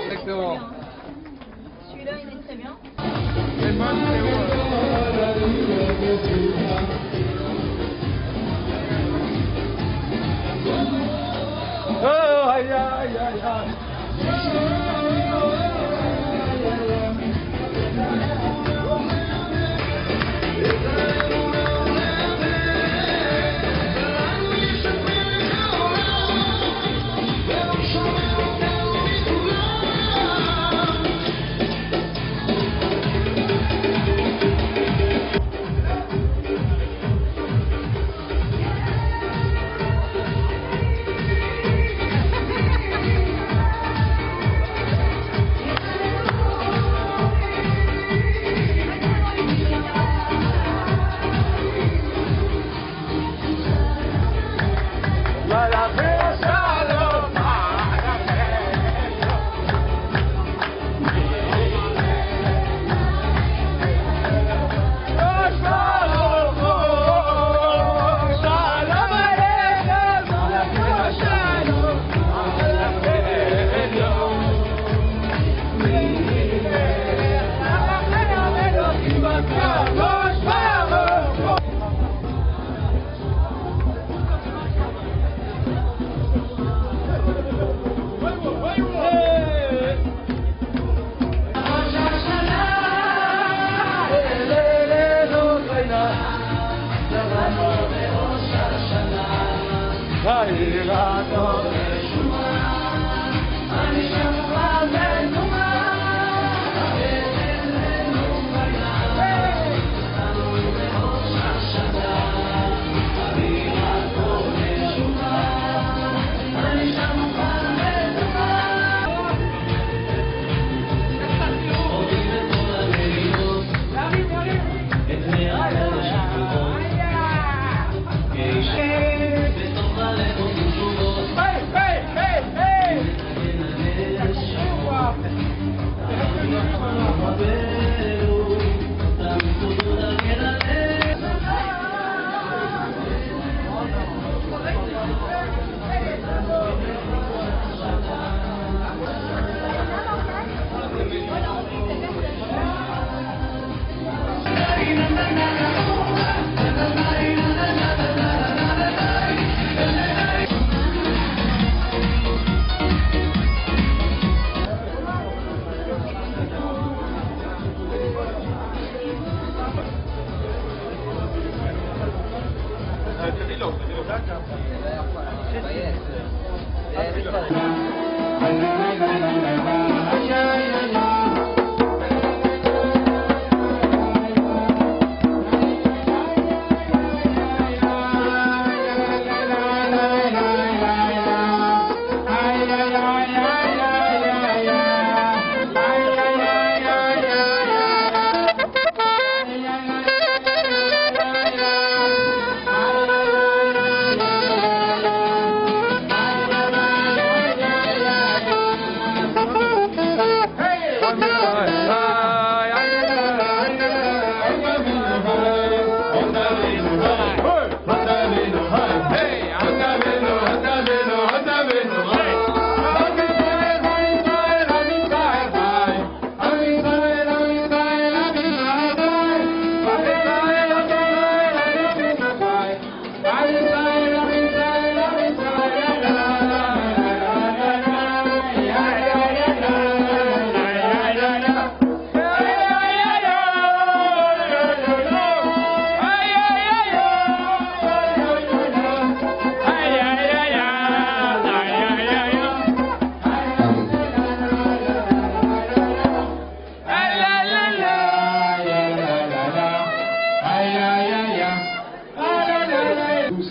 Exactement. Celui-là, il est très bien. Oh, aïe, aïe, aïe, aïe.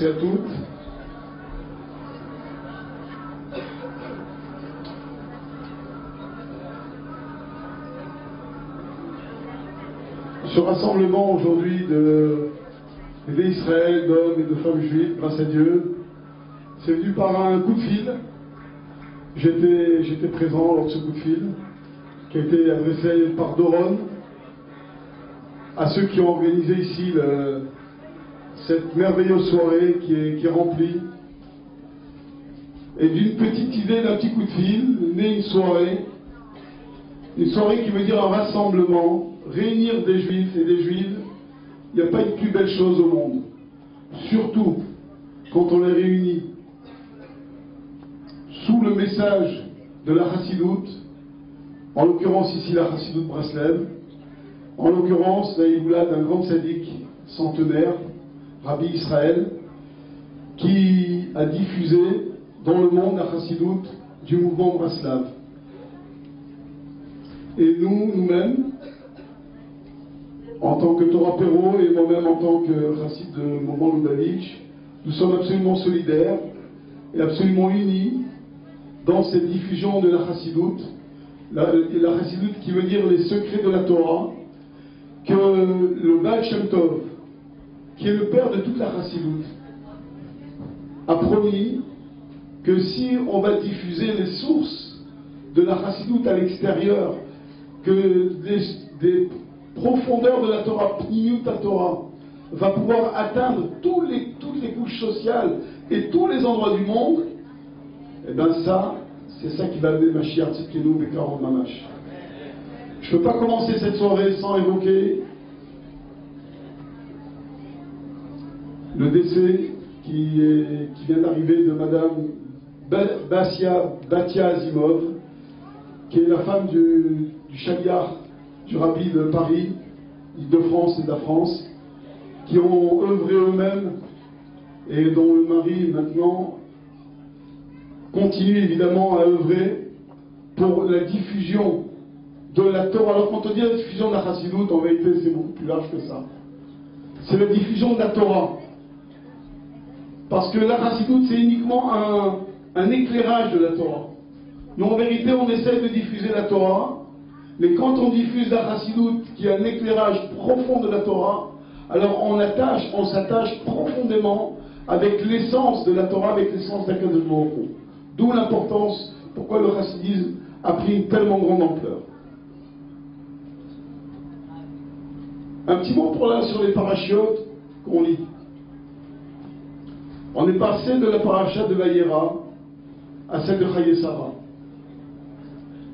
Et à toutes. Ce rassemblement aujourd'hui d'Israël, d'hommes et de femmes juives, grâce à Dieu, c'est venu par un coup de fil. J'étais présent lors de ce coup de fil, qui a été adressé par Doron, à ceux qui ont organisé ici cette merveilleuse soirée qui est remplie. Et d'une petite idée, d'un petit coup de fil, naît une soirée qui veut dire un rassemblement, réunir des juifs et des juives. Il n'y a pas une plus belle chose au monde, surtout quand on les réunit sous le message de la Chassidoute, en l'occurrence ici la Chassidoute Breslev, en l'occurrence la Iboula d'un grand tzaddik centenaire, Rabbi Israël, qui a diffusé dans le monde la Chassidoute du mouvement Breslav. Et nous-mêmes, en tant que Torah Perro et moi-même en tant que chassid de mouvement Lubavitch, nous sommes absolument solidaires et absolument unis dans cette diffusion de la Chassidoute. La Chassidoute qui veut dire les secrets de la Torah, que le Baal Shem Tov, qui est le père de toute la Chassidoute, a promis que si on va diffuser les sources de la Chassidoute à l'extérieur, que des profondeurs de la Torah, Pnimiut Torah, va pouvoir atteindre toutes les couches sociales et tous les endroits du monde, et bien ça, c'est ça qui va amener Mashiach Tzidkenu Bekaron Mamash. Je ne peux pas commencer cette soirée sans évoquer le décès qui vient d'arriver de Madame Batia Azimov, qui est la femme du Shaliach, du Rabbi de Paris, de France et de la France, qui ont œuvré eux-mêmes et dont le mari maintenant continue évidemment à œuvrer pour la diffusion de la Torah. Alors quand on dit la diffusion de la Chassidoute, en vérité c'est beaucoup plus large que ça. C'est la diffusion de la Torah. Parce que la Chassidoute c'est uniquement un éclairage de la Torah. Nous en vérité on essaie de diffuser la Torah, mais quand on diffuse la Chassidoute qui est un éclairage profond de la Torah, alors on s'attache profondément avec l'essence de la Torah, avec l'essence d'Akadosh Baruch Hu. D'où l'importance, pourquoi le chassidisme a pris une tellement grande ampleur. Un petit mot pour là sur les parachiotes qu'on lit. On est passé de la paracha de Vayera à celle de Chaye Sarah.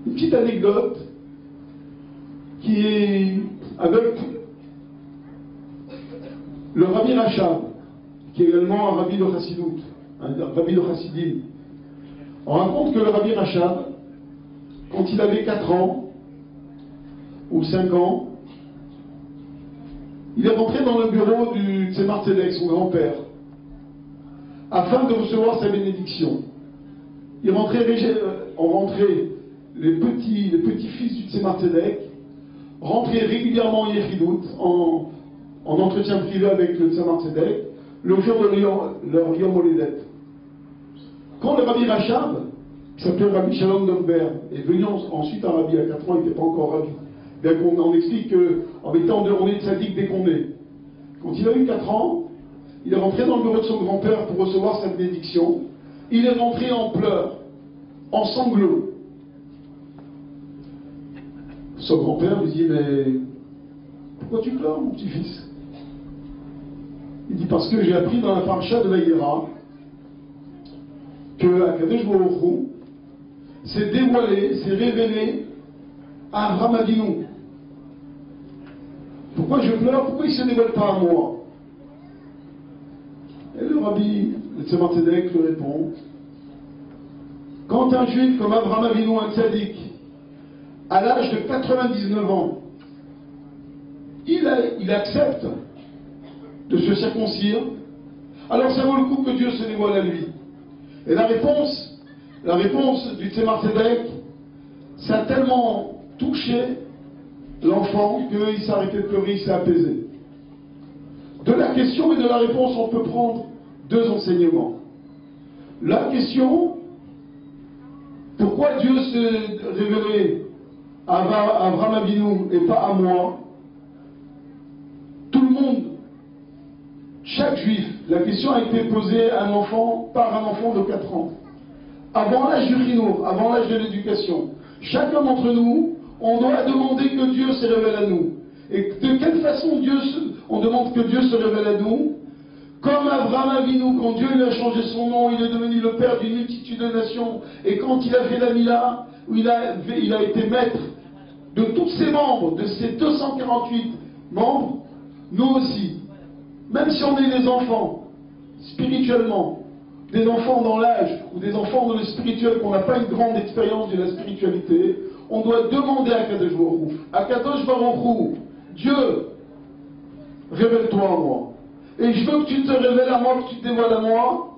Une petite anecdote qui est avec le Rabbi Rachab, qui est également un Rabbi de Chassidoute, un Rabbi de Chassidim. On raconte que le Rabbi Rachab, quand il avait 4 ans ou 5 ans, il est rentré dans le bureau du Tzemar Tzedek, son grand-père, afin de recevoir sa bénédiction. On rentrait les petits-fils du Tzemar Tzedek, rentraient régulièrement en Yechidout, en entretien privé avec le Tzemar Tzedek, le jour de leur Yom Holedet. Quand le Rabbi Rachab, qui s'appelait Rabbi Shalom Dovber, est venu ensuite un Rabbi à 4 ans, il n'était pas encore Rabbi. Bien qu'on explique qu'en étant on est tzaddik dès qu'on est. Quand il a eu 4 ans, il est rentré dans le bureau de son grand-père pour recevoir sa bénédiction. Il est rentré en pleurs, en sanglots. Son grand-père lui dit, mais pourquoi tu pleures, mon petit-fils? Il dit, parce que j'ai appris dans la paracha de Vayera que Akadosh Baruch Hu s'est dévoilé, s'est révélé à Avraham Avinu. Pourquoi je pleure? Pourquoi il ne se dévoile pas à moi? Et le Rabbi, le Tzemar Tzedek, lui répond, quand un juif comme Avraham Avinu, un tzaddik, à l'âge de 99 ans, il accepte de se circoncire, alors ça vaut le coup que Dieu se dévoile à lui. Et la réponse du Tzemar Tzedek, ça a tellement touché l'enfant qu'il s'est arrêté de pleurer, il s'est apaisé. De la question et de la réponse, on peut prendre 2 enseignements. La question, pourquoi Dieu s'est révélé à Avraham Avinu et pas à moi? Tout le monde, chaque juif, la question a été posée à un enfant par un enfant de 4 ans. Avant l'âge du chinour, avant l'âge de l'éducation, chacun d'entre nous, on doit demander que Dieu se révèle à nous. Et de quelle façon on demande que Dieu se révèle à nous? Comme Abraham Avinu, quand Dieu lui a changé son nom, il est devenu le père d'une multitude de nations. Et quand il a fait la Mila, où il a été maître de tous ses membres, de ses 248 membres, nous aussi, même si on est des enfants, spirituellement, des enfants dans l'âge, ou des enfants dans le spirituel, qu'on n'a pas une grande expérience de la spiritualité, on doit demander à Kadosh Baruch Hu. À Kadosh Baruch Hu, Dieu, révèle-toi à moi. Et je veux que tu te révèles à moi, que tu te dévoiles à moi,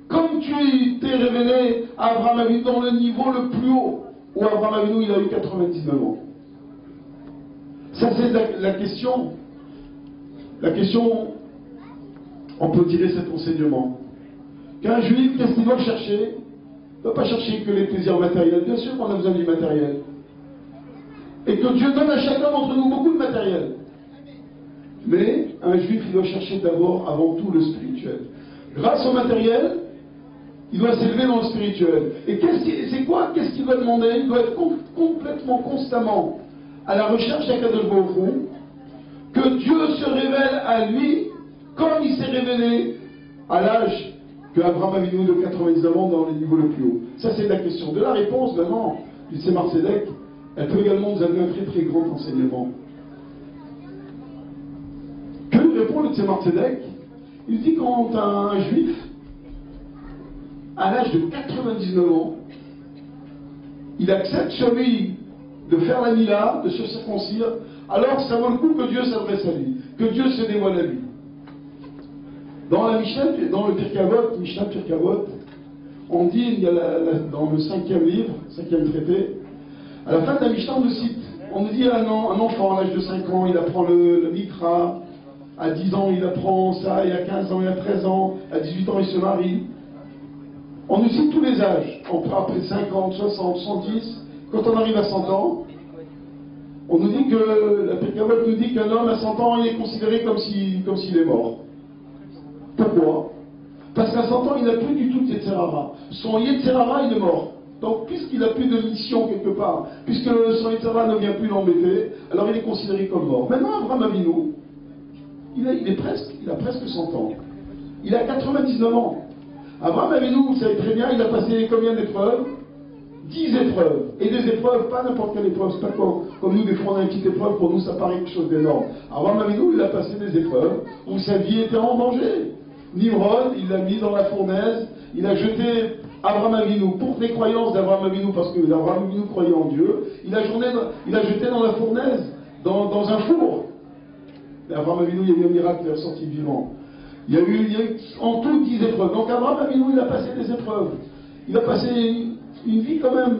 comme tu t'es révélé à Abraham Avinu dans le niveau le plus haut, où Abraham Avinu il a eu 99 ans. Ça c'est la question. La question, on peut tirer cet enseignement. Qu'un juif, qu'est-ce qu'il doit chercher? Il ne doit pas chercher que les plaisirs matériels. Bien sûr qu'on a besoin du matériel. Et que Dieu donne à chacun d'entre nous beaucoup de matériel. Mais un juif, il doit chercher d'abord, avant tout, le spirituel. Grâce au matériel, il doit s'élever dans le spirituel. Et qu'est-ce qu'il doit demander? Il doit être complètement, constamment à la recherche d'Akadosh Baruch Hu, que Dieu se révèle à lui comme il s'est révélé à l'âge que Abraham Avinu de 99 ans dans les niveaux le plus haut. Ça, c'est la question. De la réponse, vraiment, du Tzemar Tzedek, elle peut également nous amener un très très grand enseignement. Que nous répond le Tzemar Tzedek? Il dit quand un juif, à l'âge de 99 ans, il accepte sur lui de faire la Mila, de se circoncire, alors ça vaut le coup que Dieu s'adresse à lui, que Dieu se dévoile à lui. Dans la Mishnah, dans le Pirkei Avot, Mishnah Pirkei Avot, on dit, il y a dans le 5e livre, 5e traité, à la fin de la Mishnah, on nous dit un enfant à l'âge de 5 ans, il apprend le Mikra, à 10 ans, il apprend ça, et à 15 ans, et à 13 ans, à 18 ans, il se marie. On nous cite tous les âges, après 50, 60, 110, quand on arrive à 100 ans, on nous dit que, la Pirkei Avot nous dit qu'un homme à 100 ans, il est considéré comme s'il est mort. Pourquoi? Parce qu'à 100 ans, il n'a plus du tout de Yetzer Hara. Son Yetzer Hara, il est mort. Donc, puisqu'il n'a plus de mission quelque part, puisque son Yetzer Hara ne vient plus l'embêter, alors il est considéré comme mort. Maintenant, Abraham Avinu, il a presque 100 ans. Il a 99 ans. Abraham Avinu, vous savez très bien, il a passé combien d'épreuves? 10 épreuves. Et des épreuves, pas n'importe quelle épreuve. C'est pas comme nous, des fois, on a une petite épreuve, pour nous, ça paraît quelque chose d'énorme. Abraham Avinu, il a passé des épreuves où sa vie était en danger. Nimrod, il l'a mis dans la fournaise, il a jeté Abraham Avinu pour les croyances d'Abraham Avinu, parce que Abraham Avinu croyait en Dieu, il a jeté dans la fournaise, dans un four. Mais Abraham Avinu, il y a eu un miracle, il est ressorti vivant. Il y a eu en tout 10 épreuves. Donc Abraham Avinu, il a passé des épreuves. Il a passé une vie quand même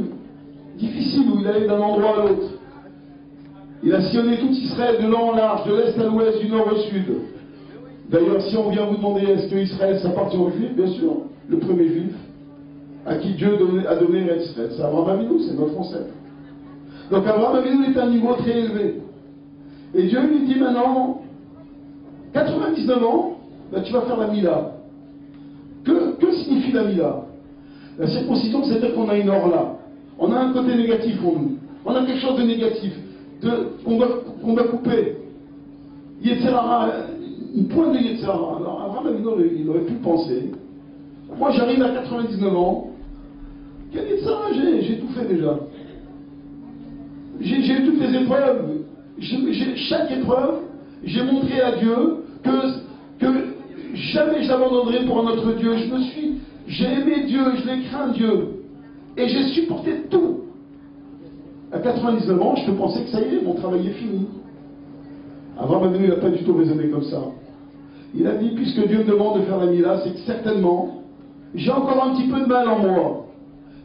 difficile, où il allait d'un endroit à l'autre. Il a sillonné tout Israël de long en large, de l'est à l'ouest, du nord au sud. D'ailleurs, si on vient vous demander est-ce que Israël s'appartient aux Juifs, bien sûr, le premier Juif à qui Dieu a donné Israël, c'est Abraham Avinu, c'est notre ancêtre. Donc Abraham Avinu est à un niveau très élevé. Et Dieu lui dit maintenant, 99 ans, ben, tu vas faire la Mila. Que signifie la Mila? La circoncision, c'est-à-dire qu'on a une orla. On a un côté négatif en nous. On a quelque chose de négatif, qu'on doit couper. Yetzer Hara, une pointe de Yetzer Hara. Alors Abraham Avinu, il aurait pu penser. Moi, j'arrive à 99 ans. Quel Yetzer Hara j'ai tout fait déjà. J'ai eu toutes les épreuves. Chaque épreuve, j'ai montré à Dieu que jamais je l'abandonnerai pour un autre Dieu. J'ai aimé Dieu, je l'ai craint Dieu. Et j'ai supporté tout. À 99 ans, je peux penser que ça y est, mon travail est fini. Abraham Avinu, il n'a pas du tout raisonné comme ça. Il a dit, puisque Dieu me demande de faire la Mila, c'est que certainement, j'ai encore un petit peu de mal en moi.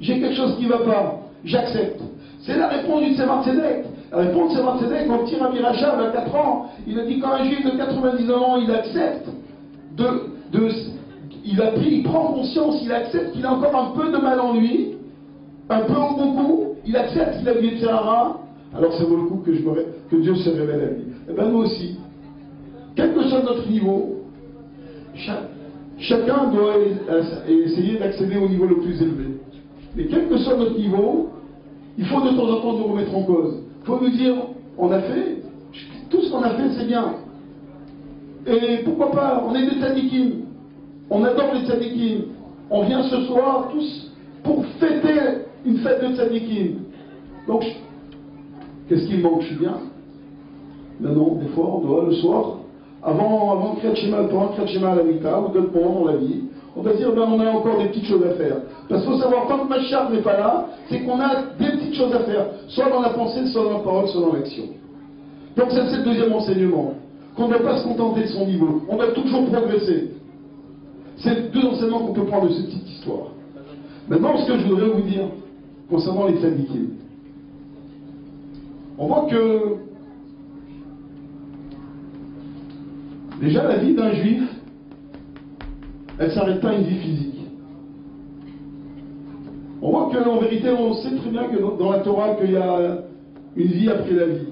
J'ai quelque chose qui ne va pas. J'accepte. C'est la réponse du Tzemar Tzedek. La réponse du Tzemar Tzedek, mon petit Rabbi Rachab, à 4 ans, il a dit, quand un juif de 99 ans, il accepte il prend conscience, il accepte qu'il a encore un peu de mal en lui, un peu ou beaucoup, il accepte qu'il a du Yetzer Hara, alors ça vaut le coup que Dieu se révèle à lui. Et bien nous aussi, quel que soit notre niveau, chacun doit essayer d'accéder au niveau le plus élevé. Mais quel que soit notre niveau, il faut de temps en temps nous remettre en cause. Il faut nous dire, on a fait, qu'on a fait, c'est bien. Et pourquoi pas, on est des tzadikim. On adore les tzadikim. On vient ce soir tous pour fêter une fête de tzadikim. Donc, qu'est-ce qui me manque? Je suis bien. Mais non, des fois, on doit le soir, avant de Kriyat Shema, pour un Kriyat Shema à la Mita, ou d'autres moments dans la vie, on va dire, ben, on a encore des petites choses à faire. Parce qu'il faut savoir, tant que Mashiach n'est pas là, c'est qu'on a des petites choses à faire, soit dans la pensée, soit dans la parole, soit dans l'action. Donc ça, c'est le deuxième enseignement, qu'on ne doit pas se contenter de son niveau, on doit toujours progresser. C'est deux enseignements qu'on peut prendre de cette petite histoire. Maintenant, ce que je voudrais vous dire, concernant les tzadikim, on voit que, déjà, la vie d'un juif, elle ne s'arrête pas à une vie physique. On voit qu'en vérité, on sait très bien que dans la Torah, qu'il y a une vie après la vie.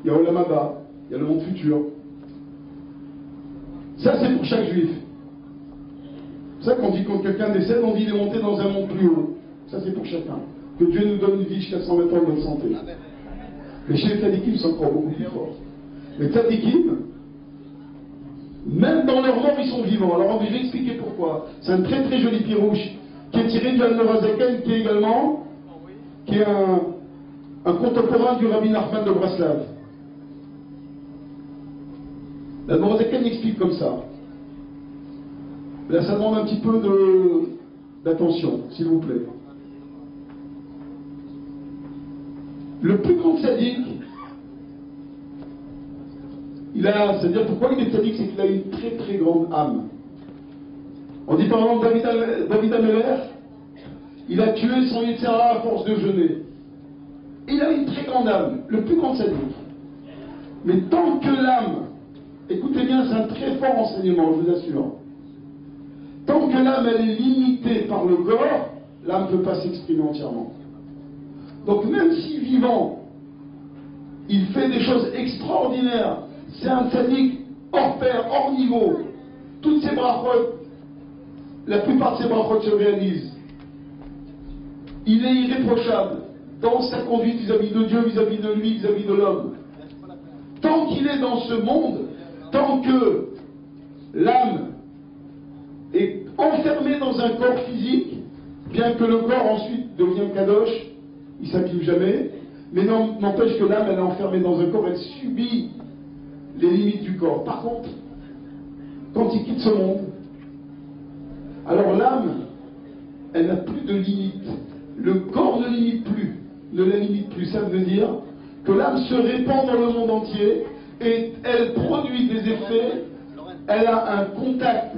Il y a Olam Haba, il y a le monde futur. Ça, c'est pour chaque juif. C'est ça qu'on dit quand quelqu'un décède, on dit il est monté dans un monde plus haut. Ça, c'est pour chacun. Que Dieu nous donne une vie jusqu'à 120 ans de bonne santé. Mais chez les tzadikim, c'est encore beaucoup plus fort. Les tzadikim, même dans leur mort, ils sont vivants. Alors, je vais expliquer pourquoi. C'est un très très joli pirouche qui est tiré du Al-Norazaken, qui est un contemporain du Rabbi Nachman de Braslav. L'Al-Norazaken explique comme ça. Là, ça demande un petit peu d'attention, s'il vous plaît. Le plus grand tzaddik, c'est-à-dire pourquoi il est tzaddik, c'est qu'il a une très très grande âme. On dit par exemple David Ameller, il a tué son Yetzirah à force de jeûner. Il a une très grande âme, le plus grand tzaddik. Mais tant que l'âme, écoutez bien, c'est un très fort enseignement, je vous assure. Tant que l'âme elle est limitée par le corps, l'âme ne peut pas s'exprimer entièrement. Donc même si vivant, il fait des choses extraordinaires, c'est un tzaddik hors pair, hors niveau. Toutes ses brachot, la plupart de ses brachot se réalisent. Il est irréprochable dans sa conduite vis-à-vis de Dieu, vis-à-vis de lui, vis-à-vis de l'homme. Tant qu'il est dans ce monde, tant que l'âme est enfermée dans un corps physique, bien que le corps ensuite devienne kadosh, il ne s'abîme jamais, mais n'empêche que l'âme elle est enfermée dans un corps, elle subit les limites du corps. Par contre, quand il quitte ce monde, alors l'âme, elle n'a plus de limite. Le corps ne limite plus, ne la limite plus. Ça veut dire que l'âme se répand dans le monde entier et elle produit des effets, elle a un contact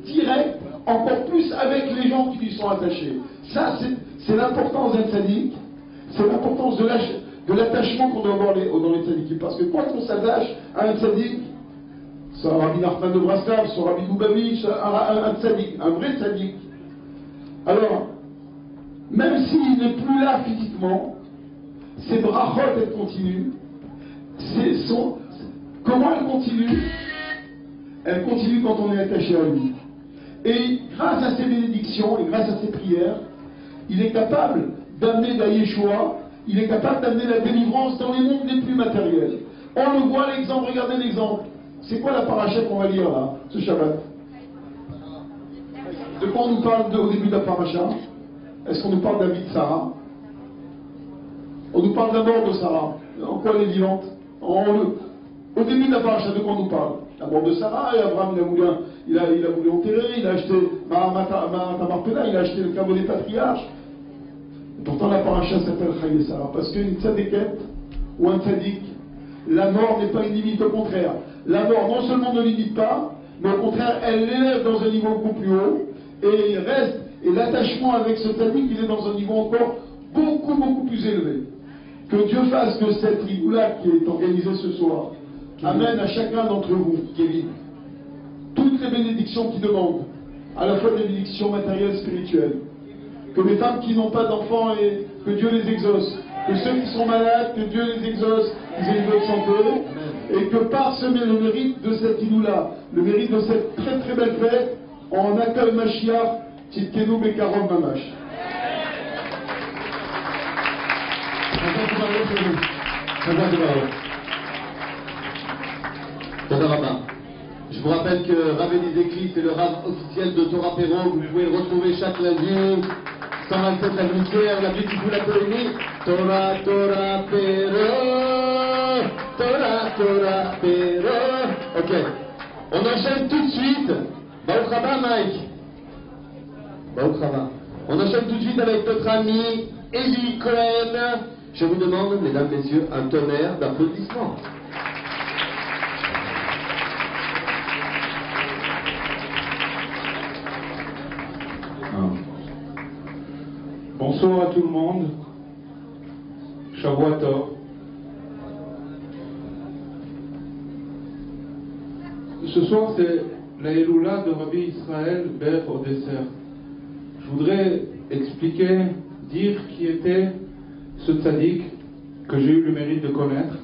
direct, encore plus avec les gens qui lui sont attachés. Ça, c'est l'importance d'un tzaddik, c'est l'importance de l'attachement qu'on doit avoir dans les tzaddikim. Parce que quand on s'attache à un tzaddik, c'est un Rabbi Nachman de Braslav, c'est un Rabbi Lubavitch, un tzaddik, un vrai tzaddik. Alors, même s'il n'est plus là physiquement, ses brachot, elles continuent. Comment elles continuent? Elles continuent quand on est attaché à lui. Et grâce à ses bénédictions et grâce à ses prières, il est capable d'amener la Yeshua, il est capable d'amener la délivrance dans les mondes les plus matériels. On le voit l'exemple, regardez l'exemple. C'est quoi la paracha qu'on va lire là, ce Shabbat? De quoi on nous parle au début de la paracha? Est-ce qu'on nous parle d'David Sarah? On nous parle d'abord de Sarah. En quoi elle est vivante? Au début de la paracha, de quoi on nous parle? D'abord de Sarah, et Abraham il a voulu enterrer, il a acheté Marpella, il a acheté le caveau des patriarches. Et pourtant la paracha s'appelle Chaye Sarah, parce qu'une tzadékette ou un tzaddik, la mort n'est pas une limite, au contraire. La mort non seulement ne limite pas, mais au contraire elle l'élève dans un niveau beaucoup plus haut, et il reste, et l'attachement avec ce tzaddik, il est dans un niveau encore beaucoup beaucoup plus élevé. Que Dieu fasse que cette tribu-là qui est organisée ce soir amène à chacun d'entre vous, Kevin, toutes les bénédictions qu'il demande, à la fois des bénédictions matérielles, spirituelles. Que les femmes qui n'ont pas d'enfants, et que Dieu les exauce. Que ceux qui sont malades, que Dieu les exauce, qu'ils aient une bonne santé. Et que par ce le mérite de cette Iloula, le mérite de cette très très belle fête, on accueille Mashiach, Tzidkenu Bekarom Mamash. Todarabah. Je vous rappelle que Rav Elizekli, c'est le Rav officiel de Torah Péro. Vous pouvez le retrouver chaque lundi. 127 la Lumière, la Beautiful Academy. Torah, Torah Péro. Torah, Torah Péro. Ok. On enchaîne tout de suite. Baruch Haba, Mike. Baruch Haba. On enchaîne tout de suite avec notre ami Eli Cohen. Je vous demande, mesdames, messieurs, un tonnerre d'applaudissements. Bonsoir à tout le monde. Shavua Tov. Ce soir, c'est la Eloula de Rabbi Israël Ber Odesser. Je voudrais expliquer, dire qui était ce tzaddik que j'ai eu le mérite de connaître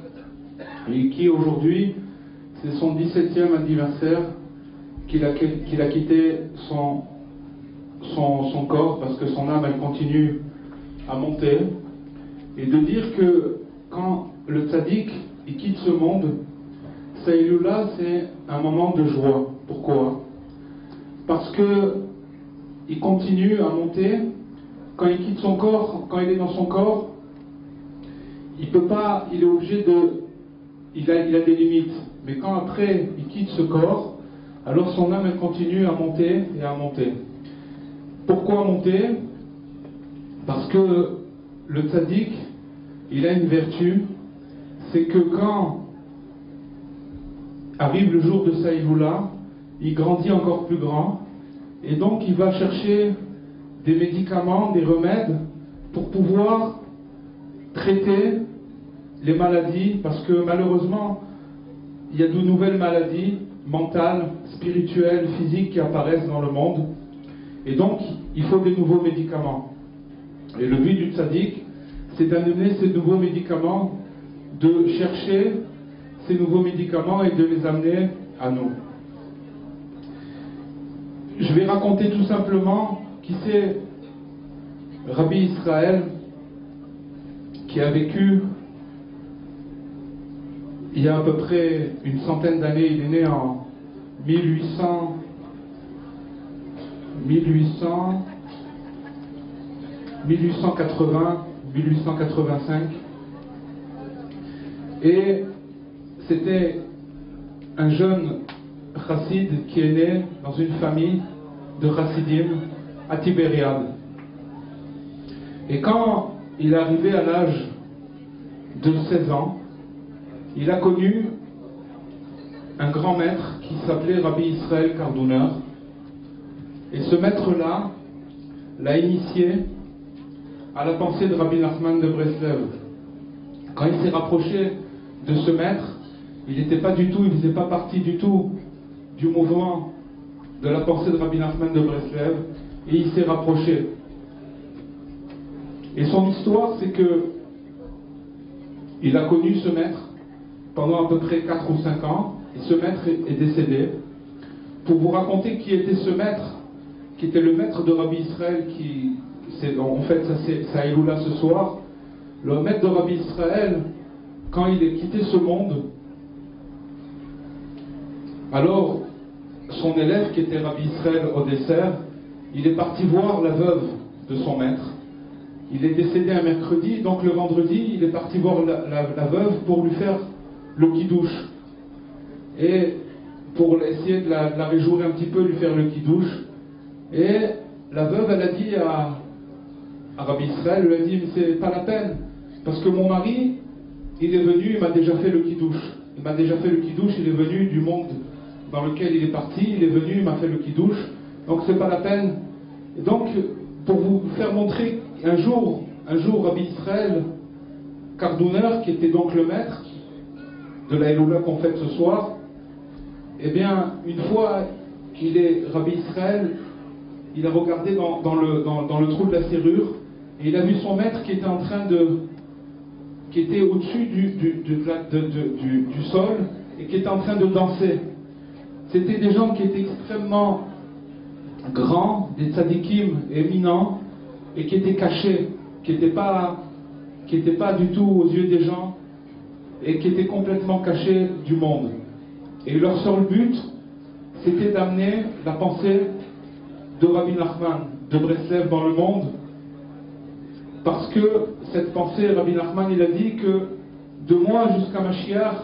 et qui aujourd'hui, c'est son 17e anniversaire qu'il a quitté son corps parce que son âme elle continue à monter, et de dire que quand le tzaddik il quitte ce monde, sa Eloula c'est un moment de joie. Pourquoi? Parce que il continue à monter. Quand il quitte son corps, quand il est dans son corps, il peut pas, il est obligé de, il a des limites. Mais quand après il quitte ce corps, alors son âme elle continue à monter et à monter. Pourquoi monter? Parce que le tzaddik, il a une vertu, c'est que quand arrive le jour de sa Iloula, il grandit encore plus grand, et donc il va chercher des médicaments, des remèdes, pour pouvoir traiter les maladies, parce que malheureusement, il y a de nouvelles maladies mentales, spirituelles, physiques qui apparaissent dans le monde. Et donc, il faut des nouveaux médicaments. Et le but du tzaddik, c'est d'amener ces nouveaux médicaments, de chercher ces nouveaux médicaments et de les amener à nous. Je vais raconter tout simplement qui c'est Rabbi Israël, qui a vécu il y a à peu près une centaine d'années. Il est né en 1880-1885, et c'était un jeune chassid qui est né dans une famille de chassidim à Tibériade. Et quand il est arrivé à l'âge de 16 ans, il a connu un grand maître qui s'appelait Rabbi Israël Karduner. Et ce maître-là l'a initié à la pensée de Rabbi Nachman de Breslev. Quand il s'est rapproché de ce maître, il n'était pas du tout, il ne faisait pas partie du tout du mouvement de la pensée de Rabbi Nachman de Breslev, et il s'est rapproché. Et son histoire, c'est que il a connu ce maître pendant à peu près 4 ou 5 ans, et ce maître est décédé. Pour vous raconter qui était ce maître, qui était le maître de Rabbi Israël, en fait ça c'est sa Eloula ce soir. Le maître de Rabbi Israël, quand il a quitté ce monde, alors son élève qui était Rabbi Israël Odesser, il est parti voir la veuve de son maître. Il est décédé un mercredi, donc le vendredi il est parti voir la veuve pour lui faire le kidouche, et pour essayer de la réjouir un petit peu, lui faire le kidouche. Et la veuve, elle a dit à Rabbi Israël, elle a dit, mais c'est pas la peine, parce que mon mari, il est venu, il m'a déjà fait le kidouche. Il m'a déjà fait le kidouche, il est venu du monde dans lequel il est parti, il est venu, il m'a fait le kidouche, donc c'est pas la peine. Et donc, pour vous faire montrer, un jour, Rabbi Israël Karduner, qui était donc le maître de la Eloula qu'on fête ce soir, eh bien, une fois qu'il est Rabbi Israël, il a regardé dans le trou de la serrure, et il a vu son maître qui était en train qui était au-dessus du sol, et qui était en train de danser. C'était des gens qui étaient extrêmement grands, des tzadikim éminents, et qui étaient cachés, qui n'étaient pas du tout aux yeux des gens, et qui étaient complètement cachés du monde. Et leur seul but, c'était d'amener la pensée de Rabbi Nachman de Breslev dans le monde, parce que cette pensée, Rabbi Nachman, il a dit que de moi jusqu'à Mashiach,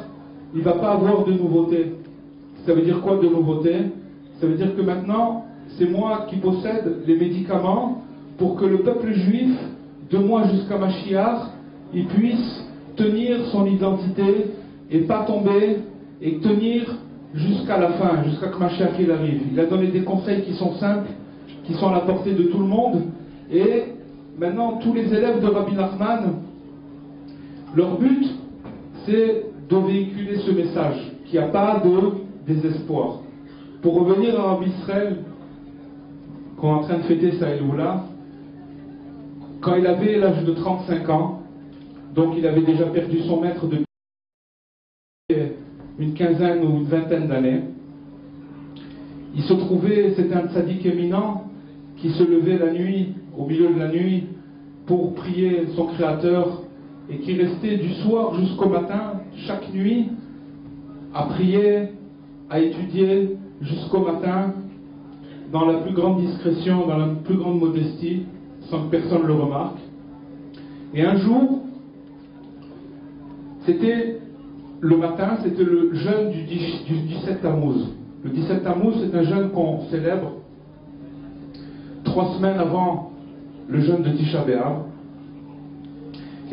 il ne va pas avoir de nouveauté. Ça veut dire quoi de nouveauté? Ça veut dire que maintenant, c'est moi qui possède les médicaments pour que le peuple juif, de moi jusqu'à Mashiach, il puisse tenir son identité et pas tomber, et tenir jusqu'à la fin, jusqu'à que Mashiach il arrive. Il a donné des conseils qui sont simples, qui sont à la portée de tout le monde, et maintenant tous les élèves de Rabbi Nachman, leur but c'est de véhiculer ce message, qu'il n'y a pas de désespoir. Pour revenir à Rabbi Israël, qu'on est en train de fêter sa Eloula, quand il avait l'âge de 35 ans, donc il avait déjà perdu son maître depuis une quinzaine ou une vingtaine d'années, il se trouvait, c'était un tzaddik éminent qui se levait la nuit, au milieu de la nuit, pour prier son Créateur, et qui restait du soir jusqu'au matin, chaque nuit, à prier, à étudier jusqu'au matin, dans la plus grande discrétion, dans la plus grande modestie, sans que personne le remarque. Et un jour, c'était le matin, c'était le jeûne du 17 Tammuz. Le 17 Tammuz, c'est un jeûne qu'on célèbre 3 semaines avant le jeûne de Tisha B'Av.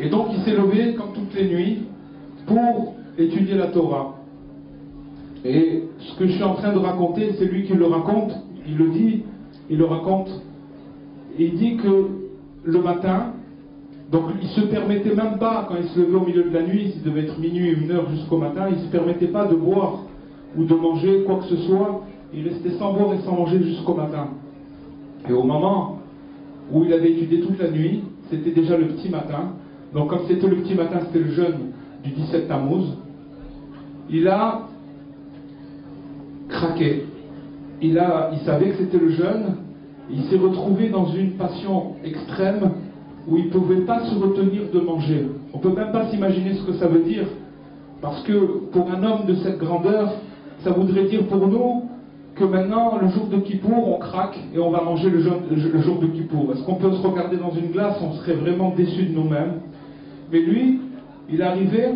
Et donc il s'est levé, comme toutes les nuits, pour étudier la Torah. Et ce que je suis en train de raconter, c'est lui qui le raconte, il le dit, il le raconte. Et il dit que le matin, donc il ne se permettait même pas, quand il se levait au milieu de la nuit, s'il devait être minuit, 1 heure jusqu'au matin, il ne se permettait pas de boire ou de manger quoi que ce soit. Il restait sans boire et sans manger jusqu'au matin. Et au moment où il avait étudié toute la nuit, c'était déjà le petit matin. Donc comme c'était le petit matin, c'était le jeûne du 17 Tammuz, il a craqué. Il savait que c'était le jeûne. Il s'est retrouvé dans une passion extrême où il ne pouvait pas se retenir de manger. On ne peut même pas s'imaginer ce que ça veut dire, parce que pour un homme de cette grandeur, ça voudrait dire pour nous que maintenant, le jour de Kippour, on craque et on va manger le jour de Kippour. Est-ce qu'on peut se regarder dans une glace? On serait vraiment déçu de nous-mêmes. Mais lui, il est arrivé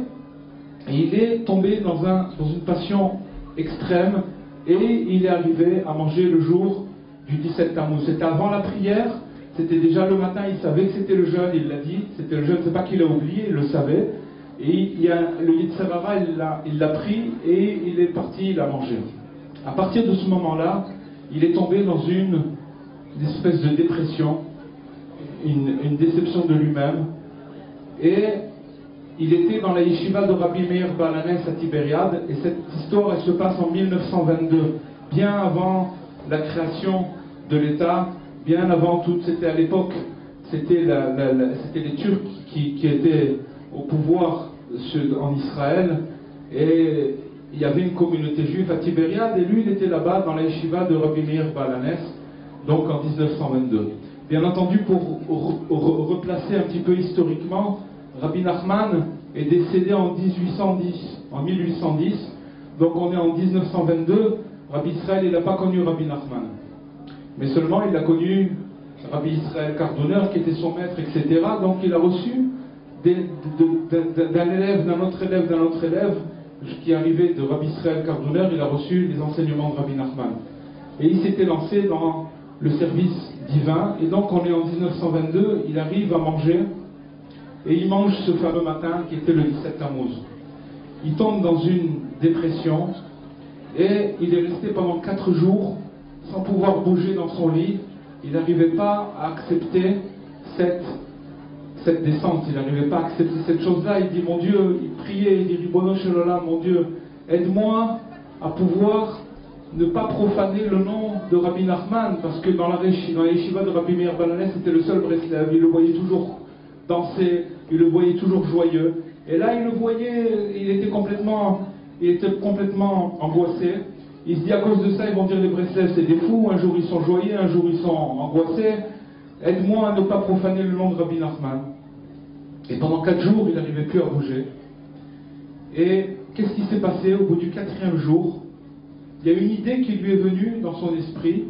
et il est tombé dans une passion extrême, et il est arrivé à manger le jour du 17 Tammuz. C'était avant la prière, c'était déjà le matin, il savait que c'était le jeûne, il l'a dit, c'était le jeûne, c'est pas qu'il a oublié, il le savait. Et le Yetzer Hara, il l'a pris et il est parti, il a mangé. À partir de ce moment-là, il est tombé dans une espèce de dépression, une déception de lui-même, et il était dans la yeshiva de Rabbi Meir Balanes à Tibériade, et cette histoire elle se passe en 1922, bien avant la création de l'État, bien avant tout. C'était à l'époque, c'était les Turcs qui étaient au pouvoir en Israël, et il y avait une communauté juive à Tibériade, et lui il était là-bas dans la yeshiva de Rabbi Meir Balanes, donc en 1922. Bien entendu, pour replacer un petit peu historiquement, Rabbi Nachman est décédé en 1810, donc on est en 1922. Rabbi Israël, il n'a pas connu Rabbi Nachman, mais seulement il a connu Rabbi Israël Kardoner, qui était son maître, etc. Donc il a reçu d'un élève, d'un autre élève, qui arrivait de Rabbi Israël Kardoner, il a reçu les enseignements de Rabbi Nachman. Et il s'était lancé dans le service divin, et donc on est en 1922, il arrive à manger, et il mange ce fameux matin qui était le 17 Tammuz. Il tombe dans une dépression, et il est resté pendant 4 jours sans pouvoir bouger dans son lit. Il n'arrivait pas à accepter cette descente, il n'arrivait pas à accepter cette chose-là. Il dit, mon Dieu, il priait, il dit, Ribono Shel Olam, mon Dieu, aide-moi à pouvoir ne pas profaner le nom de Rabbi Nachman, parce que dans la yeshiva de Rabbi Meir Balanes, c'était le seul Breslev, il le voyait toujours danser, il le voyait toujours joyeux, et là il le voyait, il était complètement angoissé. Il se dit, à cause de ça, ils vont dire les Breslev c'est des fous, un jour ils sont joyeux, un jour ils sont angoissés, aide-moi à ne pas profaner le nom de Rabbi Nachman. Et pendant 4 jours, il n'arrivait plus à bouger. Et qu'est-ce qui s'est passé au bout du 4e jour? Il y a une idée qui lui est venue dans son esprit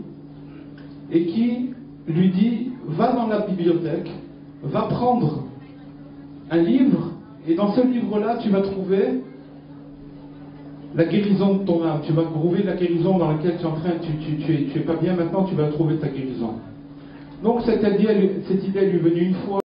et qui lui dit, va dans la bibliothèque, va prendre un livre, et dans ce livre-là, tu vas trouver la guérison de ton âme. Tu vas trouver la guérison dans laquelle tu es en train, tu es pas bien maintenant, tu vas trouver ta guérison. Donc cette idée lui est venue une fois.